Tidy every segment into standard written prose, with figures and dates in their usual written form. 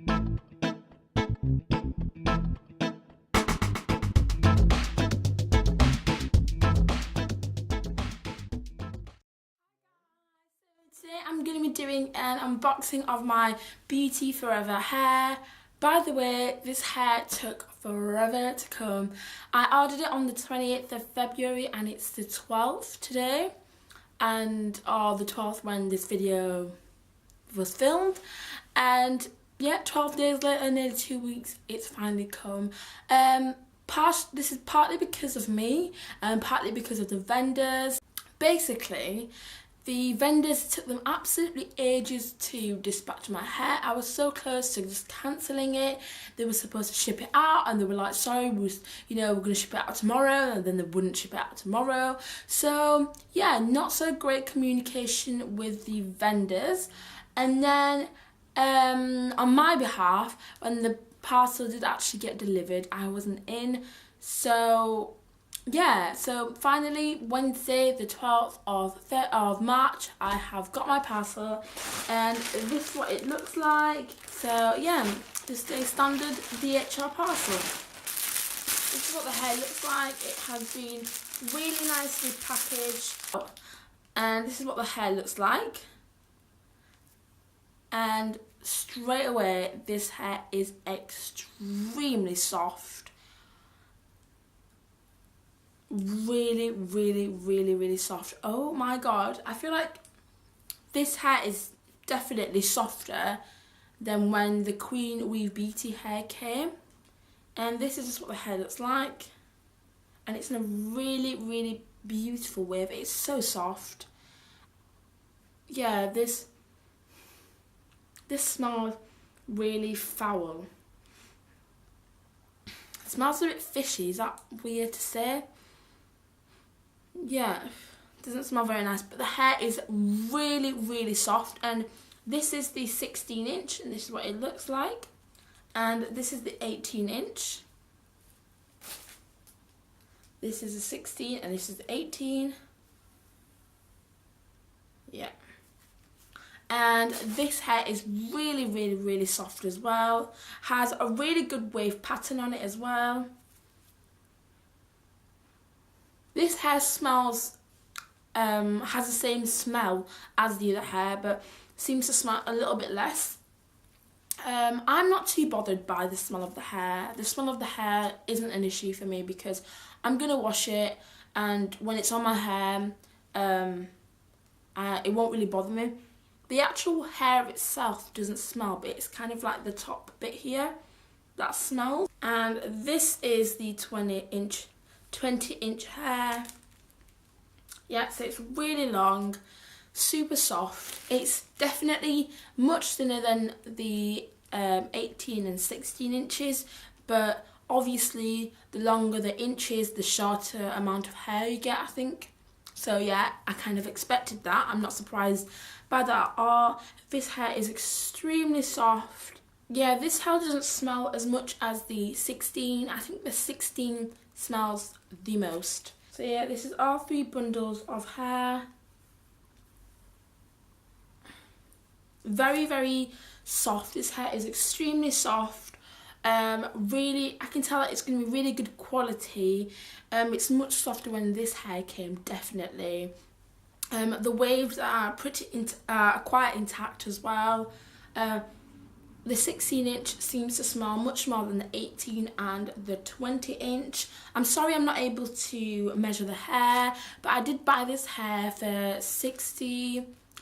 Today I'm going to be doing an unboxing of my Beauty Forever hair. By the way, this hair took forever to come. I ordered it on the 28th of February and it's the 12th today. Or the 12th when this video was filmed. And yeah, 12 days later, nearly 2 weeks, it's finally come. This is partly because of me and partly because of the vendors. Basically, the vendors took them absolutely ages to dispatch my hair. I was so close to just cancelling it. They were supposed to ship it out and they were like, sorry, we're going to ship it out tomorrow, and then they wouldn't ship it out tomorrow. So yeah, not so great communication with the vendors. And then on my behalf, when the parcel did actually get delivered, I wasn't in. So yeah, so finally Wednesday the 12th of March I have got my parcel and this is what it looks like. So yeah, just a standard DHL parcel. This is what the hair looks like. It has been really nicely packaged and this is what the hair looks like. And straight away this hair is extremely soft. Really soft. Oh my god, I feel like this hair is definitely softer than when the Queen Weave Beauty hair came. And this is just what the hair looks like, and it's in a really beautiful wave. It's so soft. Yeah, this smells really foul. It smells a bit fishy. Is that weird to say? Yeah, doesn't smell very nice, but the hair is really soft. And this is the 16-inch and this is what it looks like, and this is the 18-inch. This is the 16 and this is the 18. Yeah, and this hair is really soft as well. Has a really good wave pattern on it as well. This hair smells, has the same smell as the other hair, but seems to smell a little bit less. I'm not too bothered by the smell of the hair. The smell of the hair isn't an issue for me because I'm going to wash it, and when it's on my hair, it won't really bother me. The actual hair itself doesn't smell, but it's kind of like the top bit here that smells. And this is the 20-inch hair. Yeah, so it's really long, super soft. It's definitely much thinner than the 18 and 16 inches, but obviously the longer the inches, the shorter amount of hair you get, I think. So yeah, I kind of expected that. I'm not surprised by that at all. This hair is extremely soft. Yeah, this hair doesn't smell as much as the 16. I think the 16 smells the most. So yeah, this is all 3 bundles of hair. Very soft. This hair is extremely soft. Really, I can tell that it's going to be really good quality. It's much softer when this hair came, definitely. The waves are quite intact as well. The 16-inch seems to smell much more than the 18 and the 20-inch. I'm sorry I'm not able to measure the hair, but I did buy this hair for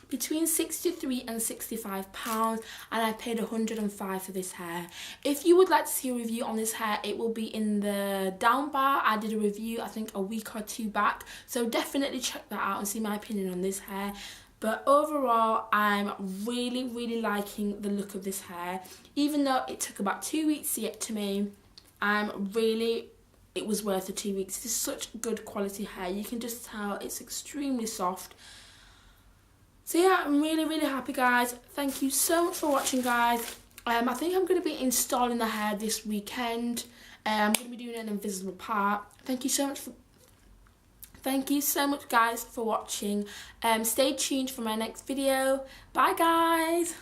between 63 and 65 pounds, and I paid 105 for this hair. If you would like to see a review on this hair, it will be in the down bar. I did a review I think a week or 2 back, so definitely check that out and see my opinion on this hair. But overall, I'm really liking the look of this hair. Even though it took about 2 weeks to get to me, it was worth the 2 weeks. It's such good quality hair. You can just tell it's extremely soft. So yeah, I'm really happy, guys. Thank you so much for watching, guys. I think I'm going to be installing the hair this weekend. I'm going to be doing an invisible part. Thank you so much, guys, for watching. Stay tuned for my next video. Bye, guys.